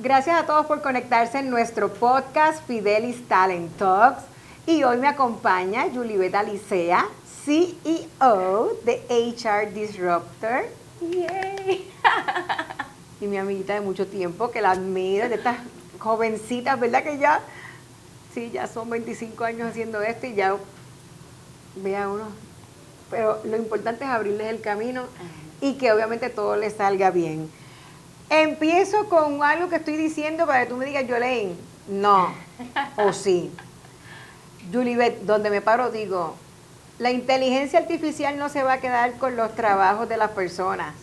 Gracias a todos por conectarse en nuestro podcast Fidelis Talent Talks. Y hoy me acompaña Yulibet Alicea, CEO de HR Disruptor. ¡Yay! Y mi amiguita de mucho tiempo, que la admiro, de estas jovencitas, ¿verdad? Que ya, sí, ya son 25 años haciendo esto y ya vea uno. Pero lo importante es abrirles el camino y que obviamente todo les salga bien. Empiezo con algo que estoy diciendo para que tú me digas, Yolene, no, o sí. Yulibet, donde me paro digo, la inteligencia artificial no se va a quedar con los trabajos de las personas,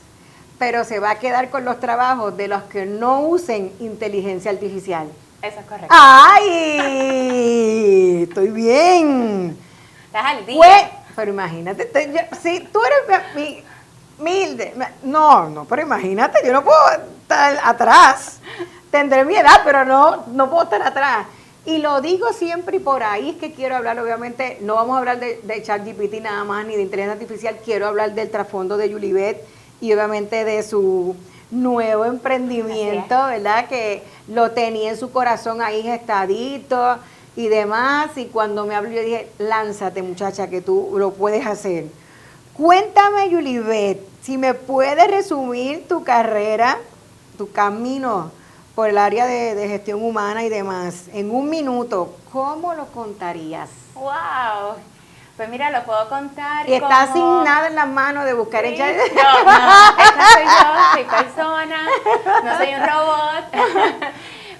pero se va a quedar con los trabajos de los que no usen inteligencia artificial. Eso es correcto. ¡Ay! Estoy bien. Estás al día. Pero imagínate, si tú eres humilde, no, pero imagínate, yo no puedo estar atrás. Tendré mi edad, pero no puedo estar atrás. Y lo digo siempre y por ahí es que quiero hablar, obviamente, no vamos a hablar de ChatGPT nada más, ni de inteligencia artificial, quiero hablar del trasfondo de Yulibet y obviamente de su nuevo emprendimiento, ¿verdad? Que lo tenía en su corazón ahí gestadito y demás. Y cuando me habló yo dije, lánzate muchacha, que tú lo puedes hacer. Cuéntame, Yulibet, si me puedes resumir tu carrera, tu camino por el área de gestión humana y demás, en un minuto, ¿cómo lo contarías? ¡Wow! Pues mira, lo puedo contar. Y estás sin nada en las manos de buscar sí, ella. No, esta soy yo, soy persona, no soy un robot.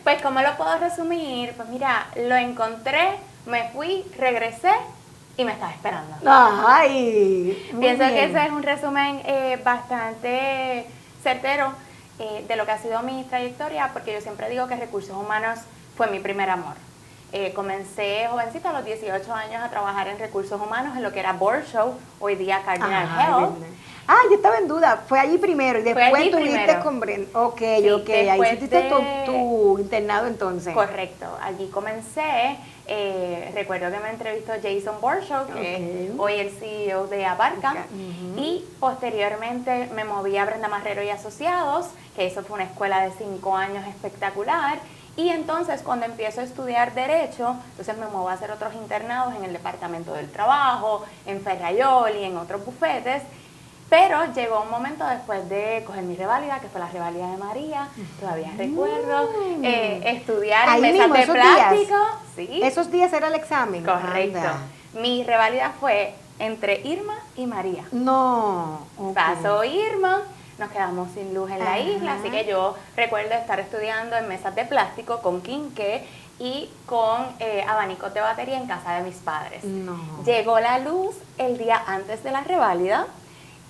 Pues, ¿cómo lo puedo resumir? Pues mira, lo encontré, me fui, regresé y me estaba esperando. ¡Ay! Pienso que ese es un resumen bastante certero de lo que ha sido mi trayectoria, porque yo siempre digo que recursos humanos fue mi primer amor. Comencé jovencita a los 18 años a trabajar en recursos humanos en lo que era Board Show, hoy día Cardinal Health. Yo estaba en duda, fue allí primero y después tuviste con Brent. Ok, sí, ahí hiciste tu internado entonces. Correcto, allí comencé. Recuerdo que me entrevistó Jason Borshow, que es hoy el CEO de Abarca, y posteriormente me moví a Brenda Marrero y Asociados, que eso fue una escuela de 5 años espectacular. Y entonces cuando empiezo a estudiar Derecho, entonces me muevo a hacer otros internados en el Departamento del Trabajo, en Ferrayoli, en otros bufetes. Pero llegó un momento después de coger mi reválida, que fue la reválida de María, todavía recuerdo, estudiar en mesas de plástico. Sí. Esos días era el examen. Correcto. Anda. Mi reválida fue entre Irma y María. No. Okay. Pasó Irma, nos quedamos sin luz en la isla, así que yo recuerdo estar estudiando en mesas de plástico con quinqué y con abanicos de batería en casa de mis padres. No. Llegó la luz el día antes de la reválida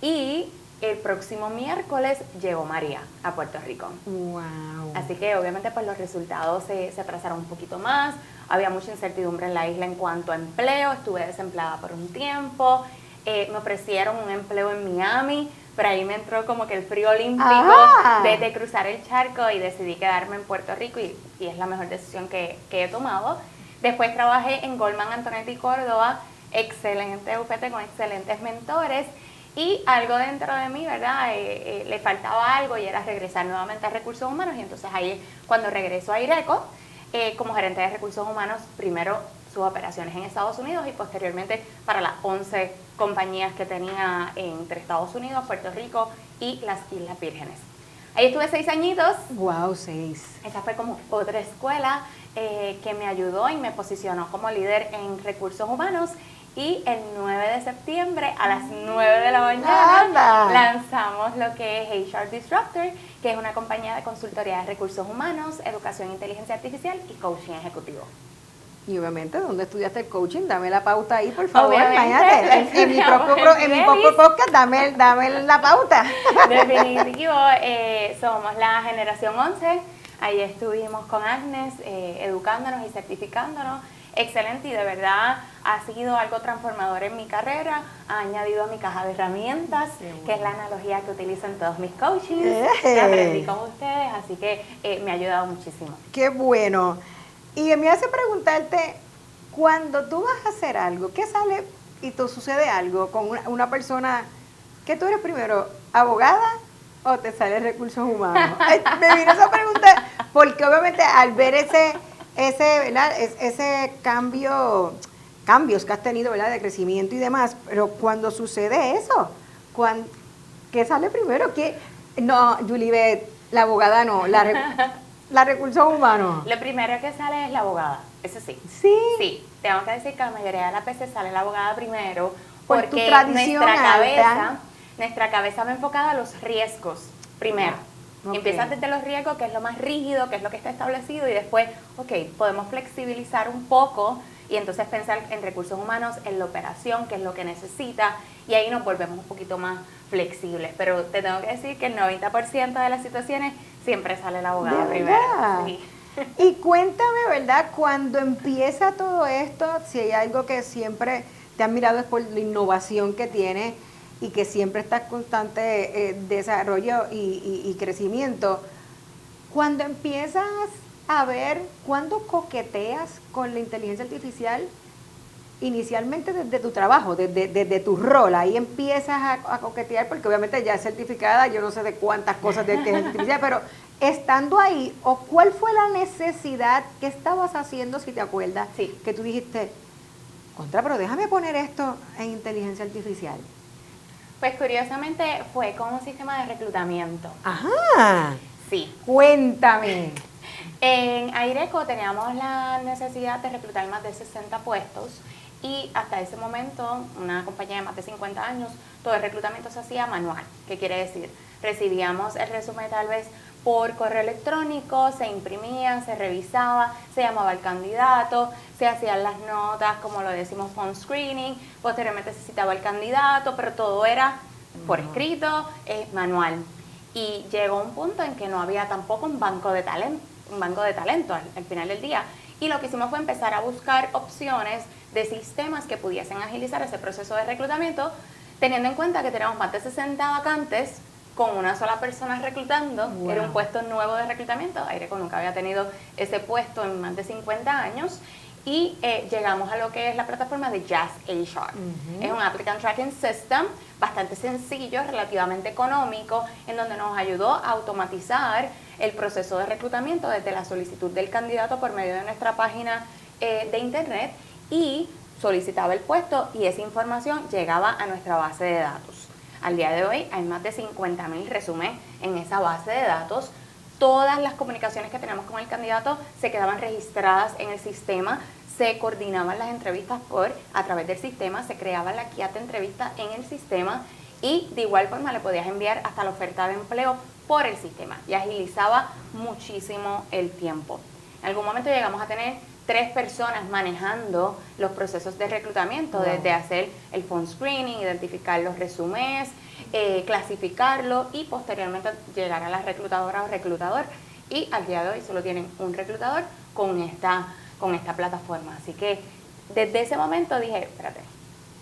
y el próximo miércoles llegó María a Puerto Rico. Wow. Así que obviamente pues los resultados se atrasaron un poquito más, había mucha incertidumbre en la isla en cuanto a empleo, estuve desempleada por un tiempo, me ofrecieron un empleo en Miami, pero ahí me entró como que el frío olímpico de cruzar el charco y decidí quedarme en Puerto Rico y es la mejor decisión que he tomado. Después trabajé en Goldman, Antonetti y Córdoba, excelente bufete con excelentes mentores. Y algo dentro de mí, ¿verdad? Le faltaba algo y era regresar nuevamente a recursos humanos. Y entonces ahí, cuando regreso a IRECO, como gerente de recursos humanos, primero sus operaciones en Estados Unidos y posteriormente para las 11 compañías que tenía entre Estados Unidos, Puerto Rico y las Islas Vírgenes. Ahí estuve 6 añitos. Wow, 6. Esa fue como otra escuela que me ayudó y me posicionó como líder en recursos humanos. Y el 9 de septiembre a las 9 de la mañana lanzamos lo que es HR Disruptor, que es una compañía de consultoría de recursos humanos, educación e inteligencia artificial y coaching ejecutivo. Y obviamente, ¿dónde estudiaste el coaching? Dame la pauta ahí, por favor. Imagínate. En mi propio podcast, dame la pauta. Definitivo, somos la generación 11. Ahí estuvimos con Agnes, educándonos y certificándonos. Excelente, y de verdad ha sido algo transformador en mi carrera, ha añadido a mi caja de herramientas, que es la analogía que utilizo en todos mis coachings, que aprendí con ustedes, así que me ha ayudado muchísimo. ¡Qué bueno! Y me hace preguntarte, cuando tú vas a hacer algo, ¿qué sale y te sucede algo con una persona que tú eres primero, abogada o te sale recursos humanos? Me vino esa pregunta Porque obviamente al ver ¿verdad? Ese cambios que has tenido, ¿verdad? De crecimiento y demás, pero cuando sucede eso, ¿qué sale primero? No, Julibet, la abogada no, la recursos humanos. Lo primero que sale es la abogada, eso sí. Sí. Sí, tengo que decir que la mayoría de las veces sale la abogada primero Por tu porque tradición nuestra cabeza va enfocada a los riesgos primero. Ok. Empiezas desde los riesgos, que es lo más rígido, que es lo que está establecido, y después, ok, podemos flexibilizar un poco y entonces pensar en recursos humanos, en la operación, que es lo que necesita, y ahí nos volvemos un poquito más flexibles. Pero te tengo que decir que el 90% de las situaciones siempre sale la abogada ¿De primero. verdad? Sí. Y cuéntame, ¿verdad? Cuando empieza todo esto, si hay algo que siempre te has mirado es por la innovación que tiene y que siempre está en constante desarrollo y crecimiento. Cuando empiezas a ver, cuando coqueteas con la inteligencia artificial, inicialmente desde tu trabajo, desde tu rol, ahí empiezas a coquetear, porque obviamente ya es certificada, yo no sé de cuántas cosas de inteligencia artificial, pero estando ahí, ¿o cuál fue la necesidad que estabas haciendo, si te acuerdas, Sí. que tú dijiste, pero déjame poner esto en inteligencia artificial? Pues curiosamente fue con un sistema de reclutamiento. Ajá, Sí. cuéntame. En Aireco teníamos la necesidad de reclutar más de 60 puestos y hasta ese momento, una compañía de más de 50 años, todo el reclutamiento se hacía manual. ¿Qué quiere decir? Recibíamos el resumen tal vez por correo electrónico, se imprimía, se revisaba, se llamaba al candidato, se hacían las notas, como lo decimos, phone screening, posteriormente se citaba al candidato, pero todo era por escrito, manual. Y llegó un punto en que no había tampoco un banco de talento al final del día. Y lo que hicimos fue empezar a buscar opciones de sistemas que pudiesen agilizar ese proceso de reclutamiento, teniendo en cuenta que tenemos más de 60 vacantes con una sola persona reclutando. Wow. Era un puesto nuevo de reclutamiento. Aireco nunca había tenido ese puesto en más de 50 años. Y llegamos a lo que es la plataforma de Jazz HR. Es un Applicant Tracking System bastante sencillo, relativamente económico, en donde nos ayudó a automatizar el proceso de reclutamiento desde la solicitud del candidato por medio de nuestra página de internet, y solicitaba el puesto y esa información llegaba a nuestra base de datos. Al día de hoy hay más de 50,000 resúmenes en esa base de datos. Todas las comunicaciones que tenemos con el candidato se quedaban registradas en el sistema, se coordinaban las entrevistas a través del sistema, se creaba la guía de entrevista en el sistema y de igual forma le podías enviar hasta la oferta de empleo por el sistema y agilizaba muchísimo el tiempo. En algún momento llegamos a tener 3 personas manejando los procesos de reclutamiento, desde hacer el phone screening, identificar los resúmenes, clasificarlo y posteriormente llegar a la reclutadora o reclutador. Y al día de hoy solo tienen un reclutador con esta plataforma. Así que desde ese momento dije, espérate,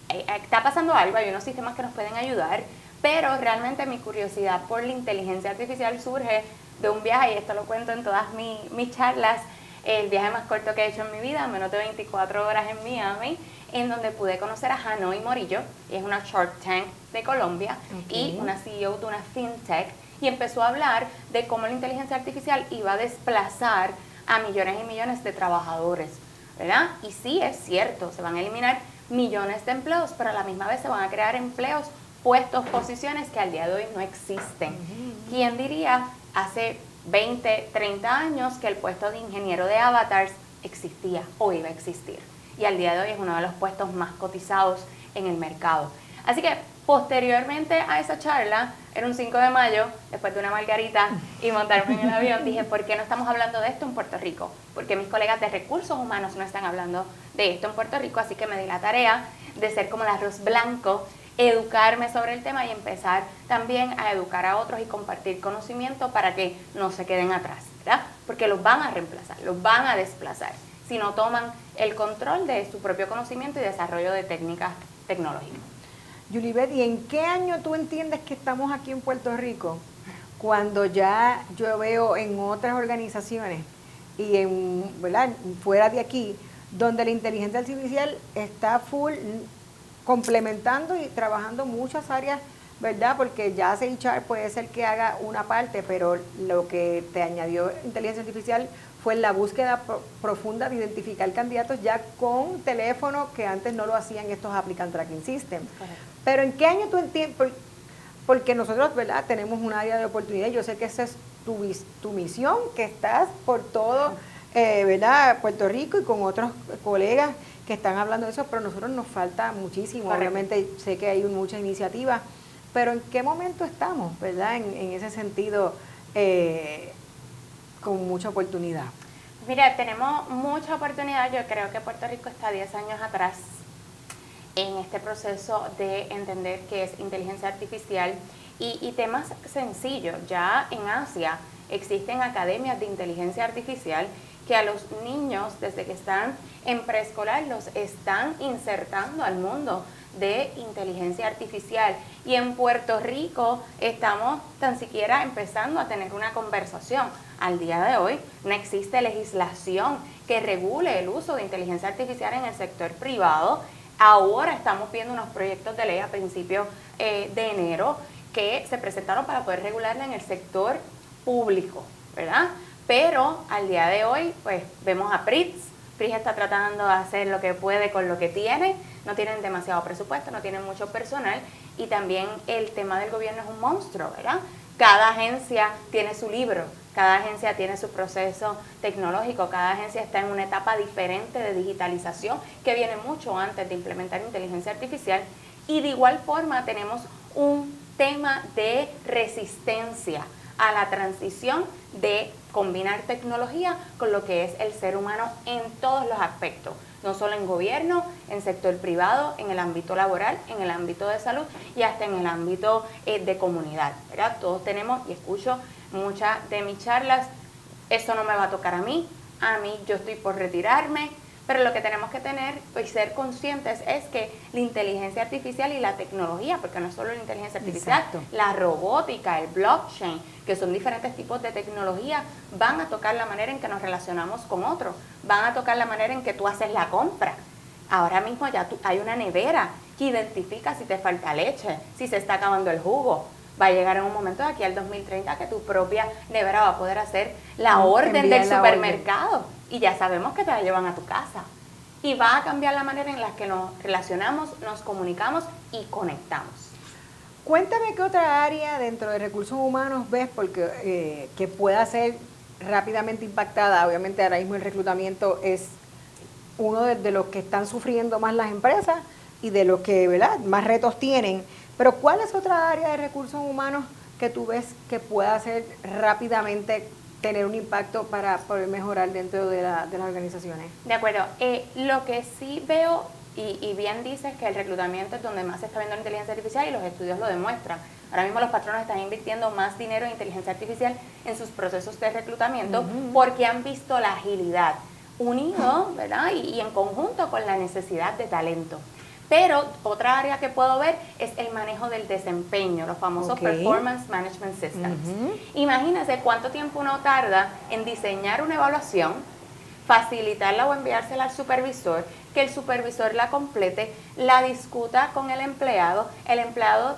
está pasando algo, hay unos sistemas que nos pueden ayudar, pero realmente mi curiosidad por la inteligencia artificial surge de un viaje, y esto lo cuento en todas mis charlas, el viaje más corto que he hecho en mi vida, menos de 24 horas en Miami, en donde pude conocer a Hanoi Morillo, es una Shark Tank de Colombia, y una CEO de una fintech, y empezó a hablar de cómo la inteligencia artificial iba a desplazar a millones y millones de trabajadores, ¿verdad? Y sí, es cierto, se van a eliminar millones de empleos, pero a la misma vez se van a crear empleos, puestos, posiciones que al día de hoy no existen. ¿Quién diría hace 20, 30 años que el puesto de ingeniero de avatars existía o iba a existir? Y al día de hoy es uno de los puestos más cotizados en el mercado. Así que posteriormente a esa charla, era un 5 de mayo, después de una margarita y montarme en el avión, dije, ¿por qué no estamos hablando de esto en Puerto Rico? Porque mis colegas de recursos humanos no están hablando de esto en Puerto Rico, así que me di la tarea de ser como el arroz blanco, educarme sobre el tema y empezar también a educar a otros y compartir conocimiento para que no se queden atrás, ¿verdad? Porque los van a reemplazar, los van a desplazar si no toman el control de su propio conocimiento y desarrollo de técnicas tecnológicas. Julibet, ¿y en qué año tú entiendes que estamos aquí en Puerto Rico? Cuando ya yo veo en otras organizaciones y ¿verdad? Fuera de aquí, donde la inteligencia artificial está full complementando y trabajando muchas áreas ¿verdad? Porque ya HR puede ser que haga una parte, pero lo que te añadió inteligencia artificial fue la búsqueda profunda de identificar candidatos ya con teléfono, que antes no lo hacían estos applicant tracking systems. Correcto. Pero ¿en qué año tú entiendes? Porque nosotros, ¿verdad?, tenemos un área de oportunidad. Yo sé que esa es tu misión, que estás por todo, ¿verdad?, Puerto Rico, y con otros colegas que están hablando de eso, pero a nosotros nos falta muchísimo. Correcto. Obviamente sé que hay muchas iniciativas, pero ¿en qué momento estamos, verdad, en ese sentido, con mucha oportunidad? Mira, tenemos mucha oportunidad. Yo creo que Puerto Rico está 10 años atrás en este proceso de entender qué es inteligencia artificial y temas sencillos. Ya en Asia existen academias de inteligencia artificial que a los niños, desde que están en preescolar, los están insertando al mundo de inteligencia artificial. Y en Puerto Rico estamos tan siquiera empezando a tener una conversación. Al día de hoy no existe legislación que regule el uso de inteligencia artificial en el sector privado. Ahora estamos viendo unos proyectos de ley a principios de enero que se presentaron para poder regularla en el sector público, ¿verdad? Pero al día de hoy, pues vemos a PRITS. PRITS está tratando de hacer lo que puede con lo que tiene. No tienen demasiado presupuesto, no tienen mucho personal. Y también el tema del gobierno es un monstruo, ¿verdad? Cada agencia tiene su libro, cada agencia tiene su proceso tecnológico, cada agencia está en una etapa diferente de digitalización que viene mucho antes de implementar inteligencia artificial. Y de igual forma tenemos un tema de resistencia a la transición de combinar tecnología con lo que es el ser humano en todos los aspectos, no solo en gobierno, en sector privado, en el ámbito laboral, en el ámbito de salud y hasta en el ámbito de comunidad, ¿verdad? Todos tenemos, y escucho muchas de mis charlas, eso no me va a tocar a mí yo estoy por retirarme, pero lo que tenemos que tener y ser conscientes es que la inteligencia artificial y la tecnología, porque no es solo la inteligencia artificial, Exacto, la robótica, el blockchain, que son diferentes tipos de tecnología, van a tocar la manera en que nos relacionamos con otros, van a tocar la manera en que tú haces la compra. Ahora mismo ya hay una nevera que identifica si te falta leche, si se está acabando el jugo. Va a llegar en un momento de aquí al 2030 que tu propia nevera va a poder hacer la orden del supermercado y ya sabemos que te la llevan a tu casa. Y va a cambiar la manera en la que nos relacionamos, nos comunicamos y conectamos. Cuéntame qué otra área dentro de recursos humanos ves porque que pueda ser rápidamente impactada. Obviamente ahora mismo el reclutamiento es uno de los que están sufriendo más las empresas y de los que, ¿verdad?, más retos tienen. Pero ¿cuál es otra área de recursos humanos que tú ves que pueda ser rápidamente tener un impacto para poder mejorar dentro de las organizaciones? De acuerdo. Lo que sí veo, y bien dices, que el reclutamiento es donde más se está viendo la inteligencia artificial y los estudios lo demuestran. Ahora mismo los patronos están invirtiendo más dinero en inteligencia artificial en sus procesos de reclutamiento porque han visto la agilidad unido, ¿verdad? Y en conjunto con la necesidad de talento. Pero otra área que puedo ver es el manejo del desempeño, los famosos Performance Management Systems. Imagínense cuánto tiempo uno tarda en diseñar una evaluación, facilitarla o enviársela al supervisor, que el supervisor la complete, la discuta con el empleado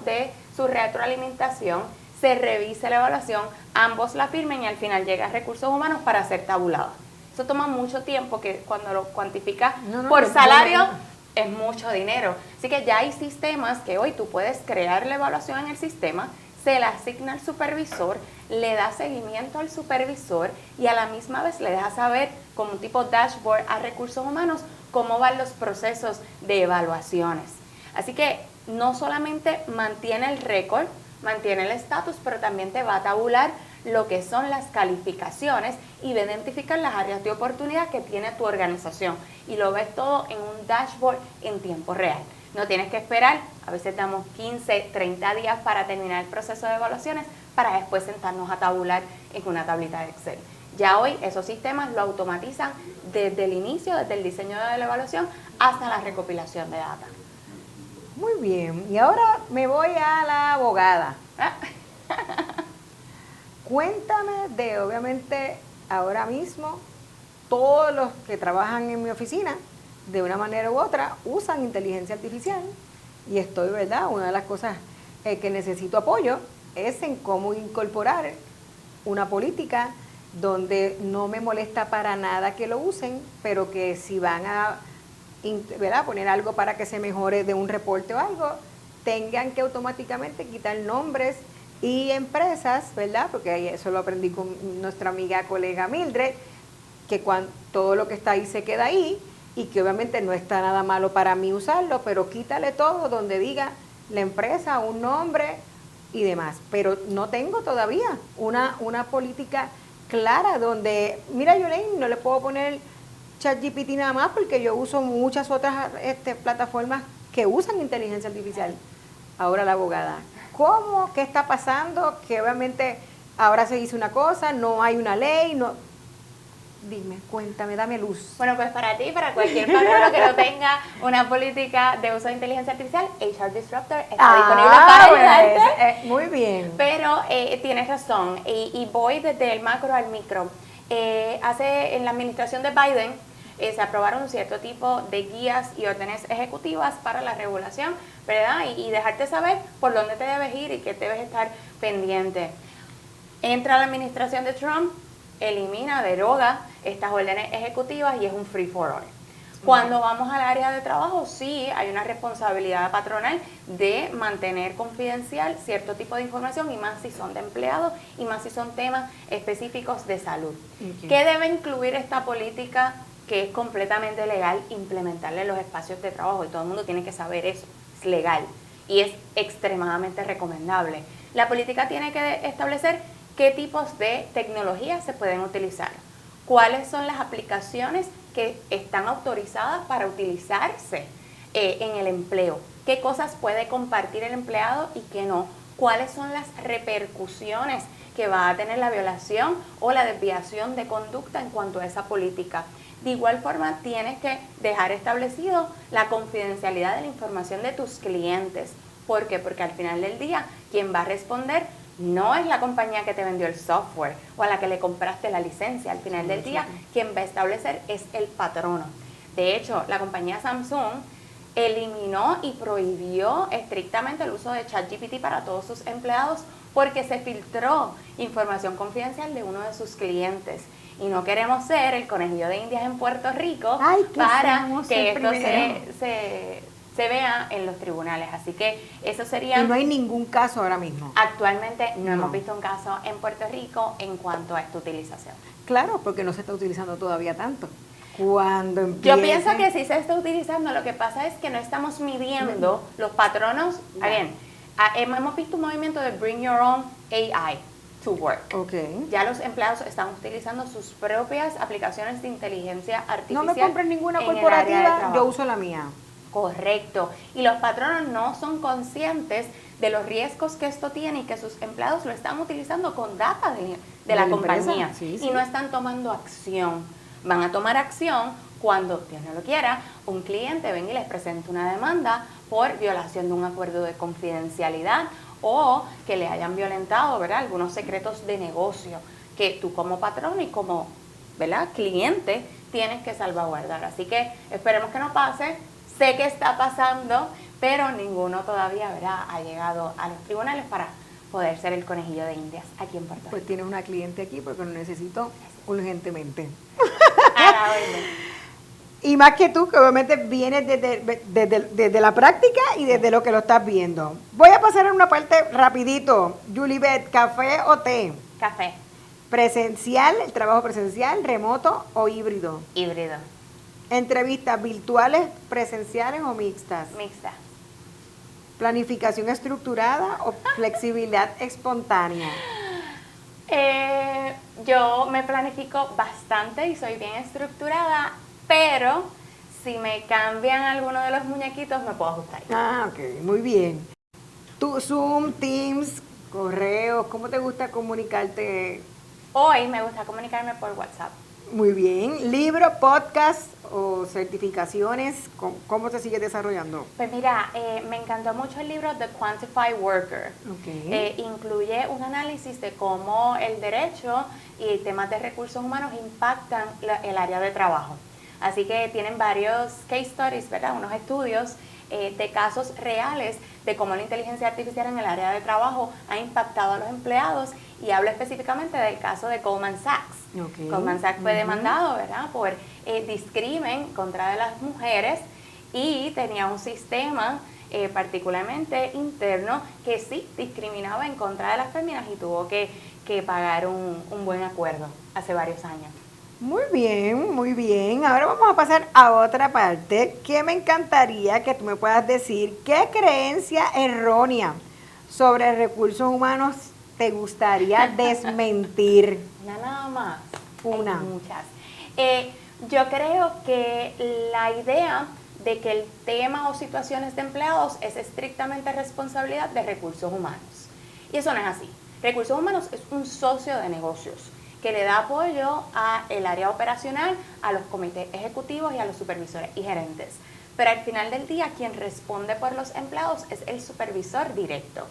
dé su retroalimentación, se revise la evaluación, ambos la firmen y al final llega a recursos humanos para ser tabulada. Eso toma mucho tiempo, que cuando lo cuantificas por salario es mucho dinero. Así que ya hay sistemas que hoy tú puedes crear la evaluación en el sistema, se la asigna al supervisor, le da seguimiento al supervisor y a la misma vez le deja saber como un tipo dashboard a recursos humanos cómo van los procesos de evaluaciones. Así que no solamente mantiene el récord, mantiene el estatus, pero también te va a tabular lo que son las calificaciones y va a identificar las áreas de oportunidad que tiene tu organización. Y lo ves todo en un dashboard en tiempo real. No tienes que esperar, a veces damos 15, 30 días para terminar el proceso de evaluaciones para después sentarnos a tabular en una tablita de Excel. Ya hoy esos sistemas lo automatizan desde el inicio, desde el diseño de la evaluación hasta la recopilación de data. Muy bien, y ahora me voy a la abogada. Cuéntame de, obviamente, ahora mismo, todos los que trabajan en mi oficina, de una manera u otra, usan inteligencia artificial. Y estoy, ¿verdad? Una de las cosas que necesito apoyo es en cómo incorporar una política donde no me molesta para nada que lo usen, pero que si van a, ¿verdad?, poner algo para que se mejore de un reporte o algo, tengan que automáticamente quitar nombres y empresas, ¿verdad? Porque eso lo aprendí con nuestra amiga, colega Mildred, que todo lo que está ahí se queda ahí y que obviamente no está nada malo para mí usarlo, pero quítale todo donde diga la empresa, un nombre y demás. Pero no tengo todavía una política clara donde, mira, Yolene, no le puedo poner ChatGPT nada más porque yo uso muchas otras plataformas que usan inteligencia artificial. Ahora la abogada, ¿cómo? ¿Qué está pasando? Que obviamente ahora se dice una cosa, no hay una ley, no. Dime, cuéntame, dame luz. Bueno, pues para ti, para cualquier patrono que no tenga una política de uso de inteligencia artificial, HR Disruptor está disponible para ayudarte. Muy bien. Pero tienes razón, y voy desde el macro al micro. En la administración de Biden se aprobaron cierto tipo de guías y órdenes ejecutivas para la regulación, ¿verdad? Y dejarte saber por dónde te debes ir y qué debes estar pendiente. Entra la administración de Trump, elimina, deroga estas órdenes ejecutivas y es un free for all. Cuando vamos al área de trabajo, sí hay una responsabilidad patronal de mantener confidencial cierto tipo de información, y más si son de empleados y más si son temas específicos de salud. Okay. ¿Qué debe incluir esta política que es completamente legal implementarla en los espacios de trabajo? Y todo el mundo tiene que saber eso, es legal y es extremadamente recomendable. La política tiene que establecer qué tipos de tecnologías se pueden utilizar, cuáles son las aplicaciones que están autorizadas para utilizarse en el empleo, qué cosas puede compartir el empleado y qué no, cuáles son las repercusiones que va a tener la violación o la desviación de conducta en cuanto a esa política. De igual forma, tienes que dejar establecido la confidencialidad de la información de tus clientes. ¿Por qué? Porque al final del día, quien va a responder no es la compañía que te vendió el software o a la que le compraste la licencia. Al final del día, quien va a establecer es el patrono. De hecho, la compañía Samsung eliminó y prohibió estrictamente el uso de ChatGPT para todos sus empleados porque se filtró información confidencial de uno de sus clientes. Y no queremos ser el conejillo de Indias en Puerto Rico para que esto se vea en los tribunales. Así que eso sería... Y no hay ningún caso ahora mismo. Actualmente no hemos visto un caso en Puerto Rico en cuanto a esta utilización. Claro, porque no se está utilizando todavía tanto. Cuando empiece... Yo pienso que sí se está utilizando, lo que pasa es que no estamos midiendo los patronos. Bien, hemos visto un movimiento de Bring Your Own AI to Work. Okay. Ya los empleados están utilizando sus propias aplicaciones de inteligencia artificial. No me compren ninguna corporativa, yo uso la mía. Correcto. Y los patronos no son conscientes de los riesgos que esto tiene y que sus empleados lo están utilizando con data de la compañía. Sí, y no están tomando acción. Van a tomar acción cuando, Dios no lo quiera, un cliente venga y les presente una demanda por violación de un acuerdo de confidencialidad o que le hayan violentado, ¿verdad?, algunos secretos de negocio que tú como patrón y como, ¿verdad?, cliente tienes que salvaguardar. Así que esperemos que no pase. Sé que está pasando, pero ninguno todavía, ¿verdad?, ha llegado a los tribunales para poder ser el conejillo de Indias aquí en Puerto Rico. Pues tienes una cliente aquí porque lo necesito urgentemente. A la orden. Y más que tú, que obviamente vienes desde la práctica y desde lo que lo estás viendo. Voy a pasar en una parte rapidito. Julibet, ¿café o té? Café. ¿Presencial, el trabajo presencial, remoto o híbrido? Híbrido. ¿Entrevistas virtuales, presenciales o mixtas? Mixta. ¿Planificación estructurada o flexibilidad espontánea? Yo me planifico bastante y soy bien estructurada, pero si me cambian alguno de los muñequitos me puedo ajustar. Ah, ok, muy bien. ¿Tú, Zoom, Teams, correos, cómo te gusta comunicarte? Hoy me gusta comunicarme por WhatsApp. Muy bien. ¿Libro, podcast o certificaciones? ¿Cómo te sigues desarrollando? Pues mira, me encantó mucho el libro The Quantified Worker. Okay. Incluye un análisis de cómo el derecho y temas de recursos humanos impactan el área de trabajo. Así que tienen varios case studies, ¿verdad?, unos estudios de casos reales de cómo la inteligencia artificial en el área de trabajo ha impactado a los empleados, y hablo específicamente del caso de Goldman Sachs. Okay. Goldman Sachs fue demandado, ¿verdad?, por discrimen contra de las mujeres, y tenía un sistema particularmente interno que sí discriminaba en contra de las féminas, y tuvo que pagar un buen acuerdo hace varios años. Muy bien, muy bien. Ahora vamos a pasar a otra parte que me encantaría que tú me puedas decir qué creencia errónea sobre recursos humanos te gustaría desmentir. Una nada más. Una. Hay muchas. Yo creo que la idea de que el tema o situaciones de empleados es estrictamente responsabilidad de recursos humanos. Y eso no es así. Recursos humanos es un socio de negocios que le da apoyo al área operacional, a los comités ejecutivos y a los supervisores y gerentes. Pero al final del día, quien responde por los empleados es el supervisor directo.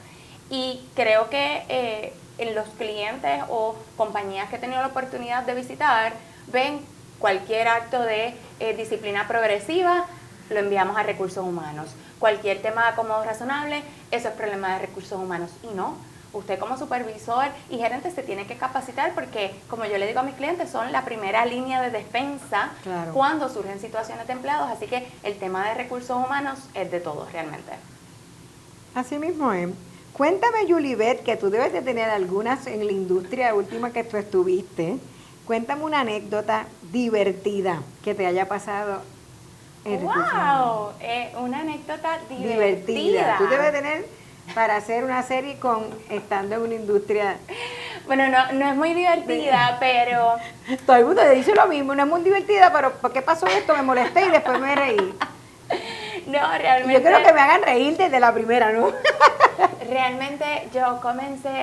Y creo que en los clientes o compañías que he tenido la oportunidad de visitar, ven cualquier acto de disciplina progresiva, lo enviamos a recursos humanos. Cualquier tema de acomodo razonable, eso es problema de recursos humanos. Y no, usted como supervisor y gerente se tiene que capacitar, porque, como yo le digo a mis clientes, son la primera línea de defensa cuando surgen situaciones de empleados. Así que el tema de recursos humanos es de todos realmente. Así mismo es. Cuéntame, Yulibet, que tú debes de tener algunas en la industria última que tú estuviste. Cuéntame una anécdota divertida que te haya pasado en recursos humanos. ¡Wow! Una anécdota divertida. Tú debes tener para hacer una serie estando en una industria. Bueno, no es muy divertida, pero... Todo el mundo le dice lo mismo, no es muy divertida, pero ¿por qué pasó esto? Me molesté y después me reí. No, realmente... Yo quiero que me hagan reír desde la primera, ¿no? Realmente yo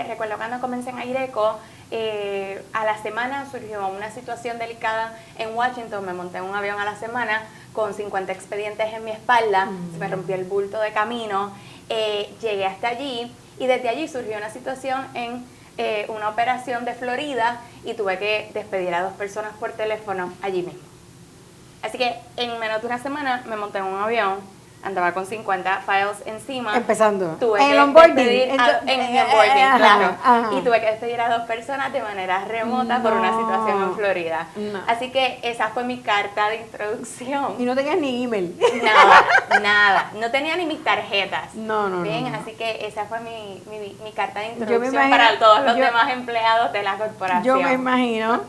recuerdo cuando comencé en Aireco, a la semana surgió una situación delicada en Washington. Me monté en un avión a la semana con 50 expedientes en mi espalda, se me rompió el bulto de camino, llegué hasta allí, y desde allí surgió una situación en una operación de Florida, y tuve que despedir a 2 personas por teléfono allí mismo. Así que en menos de una semana me monté en un avión, andaba con 50 files encima. Empezando. Tuve en que onboarding. despedir en onboarding, claro. Ajá. Y tuve que despedir a 2 personas de manera remota por una situación en Florida. No. Así que esa fue mi carta de introducción. Y no tenías ni email. Nada. No tenía ni mis tarjetas. No. Bien, así que esa fue mi carta de Yo me introducción imagino, para todos los demás empleados de la corporación. Yo me imagino.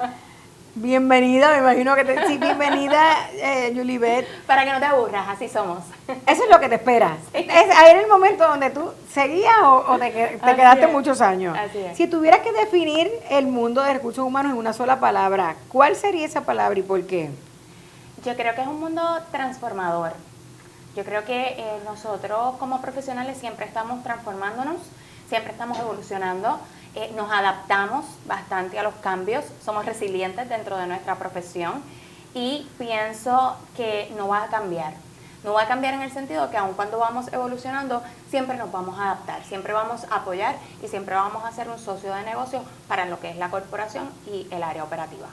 Bienvenida, me imagino que sí, bienvenida, Yulibet. Para que no te aburras, así somos. Eso es lo que te esperas. Sí. Ahí era el momento donde tú seguías o te quedaste es. muchos años. Así es. Si tuvieras que definir el mundo de recursos humanos en una sola palabra, ¿cuál sería esa palabra y por qué? Yo creo que es un mundo transformador. Yo creo que nosotros como profesionales siempre estamos transformándonos, siempre estamos evolucionando. Nos adaptamos bastante a los cambios, somos resilientes dentro de nuestra profesión, y pienso que no va a cambiar. No va a cambiar en el sentido que aun cuando vamos evolucionando, siempre nos vamos a adaptar, siempre vamos a apoyar y siempre vamos a ser un socio de negocio para lo que es la corporación y el área operativa.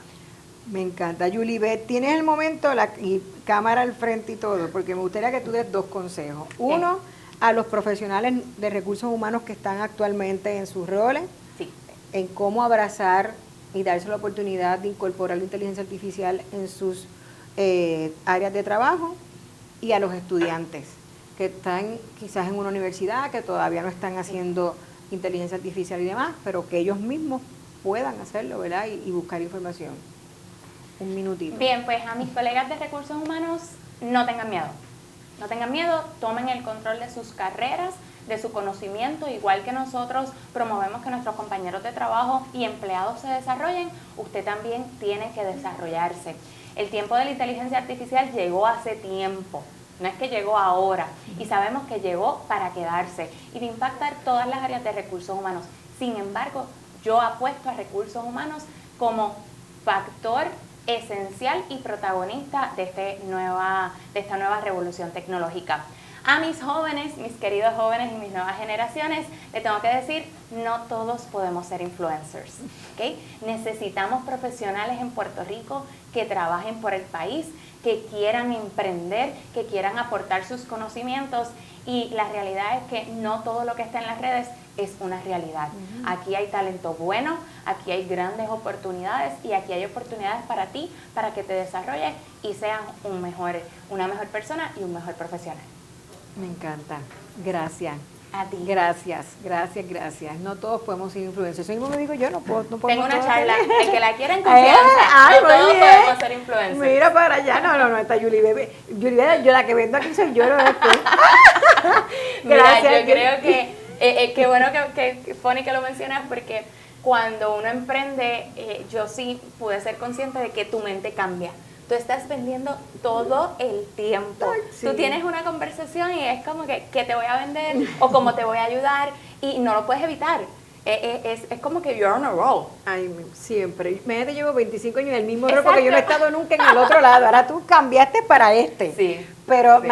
Me encanta. Yulibet, tienes el momento, y cámara al frente y todo, porque me gustaría que tú des 2 consejos. Uno, a los profesionales de recursos humanos que están actualmente en sus roles, en cómo abrazar y darse la oportunidad de incorporar la inteligencia artificial en sus áreas de trabajo, y a los estudiantes que están quizás en una universidad, que todavía no están haciendo inteligencia artificial y demás, pero que ellos mismos puedan hacerlo, ¿verdad? Y buscar información. Un minutito. Bien, pues a mis colegas de recursos humanos, no tengan miedo. No tengan miedo, tomen el control de sus carreras, de su conocimiento. Igual que nosotros promovemos que nuestros compañeros de trabajo y empleados se desarrollen, usted también tiene que desarrollarse. El tiempo de la inteligencia artificial llegó hace tiempo, no es que llegó ahora, y sabemos que llegó para quedarse y va a impactar todas las áreas de recursos humanos. Sin embargo, yo apuesto a recursos humanos como factor esencial y protagonista de esta nueva revolución tecnológica. A mis jóvenes, mis queridos jóvenes y mis nuevas generaciones, les tengo que decir, no todos podemos ser influencers, ¿ok? Necesitamos profesionales en Puerto Rico que trabajen por el país, que quieran emprender, que quieran aportar sus conocimientos, y la realidad es que no todo lo que está en las redes es una realidad. Aquí hay talento bueno, aquí hay grandes oportunidades, y aquí hay oportunidades para ti, para que te desarrolles y seas una mejor persona y un mejor profesional. Me encanta. Gracias. A ti. Gracias. No todos podemos ser influencers. Eso mismo me digo yo, no puedo. Tengo una charla, el que la quiera en confianza, ay, no muy todos bien. podemos ser influencers. Mira para allá. No, está Julie Bebé. Julie Bebé, yo la que vendo aquí soy yo, no eres tú. Mira, yo creo que qué bueno que Fonny que lo mencionas, porque cuando uno emprende, yo sí pude ser consciente de que tu mente cambia. Tú estás vendiendo todo el tiempo. Ay, sí. Tú tienes una conversación y es como que ¿qué te voy a vender? O cómo te voy a ayudar, y no lo puedes evitar. Es como que you're on a roll. Ay, siempre. Me llevo 25 años en el mismo rol Exacto. porque yo no he estado nunca en el otro lado. Ahora tú cambiaste para este. Sí. Pero Sí.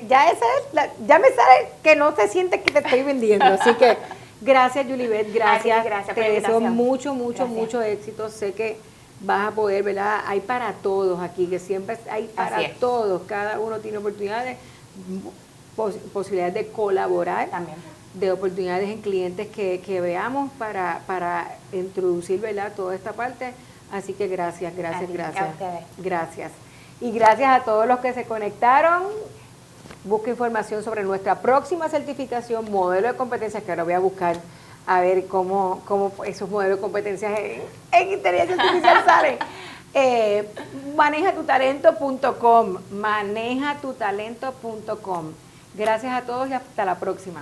ya esa es ya me sale que no se siente que te estoy vendiendo. Así que gracias, Julibet, gracias. A ti, gracias por Te la deseo invitación. mucho Gracias. éxito. Sé que vas a poder, ¿verdad? Hay para todos aquí, que siempre hay para Así es. todos. Cada uno tiene oportunidades, posibilidades de colaborar. También. De oportunidades en clientes que veamos para introducir, ¿verdad?, toda esta parte. Así que gracias. A ustedes. Gracias. Y gracias a todos los que se conectaron. Busca información sobre nuestra próxima certificación, modelo de competencias, que ahora voy a buscar a ver cómo esos modelos de competencias en inteligencia artificial salen. Manejatutalento.com. Manejatutalento.com. Gracias a todos y hasta la próxima.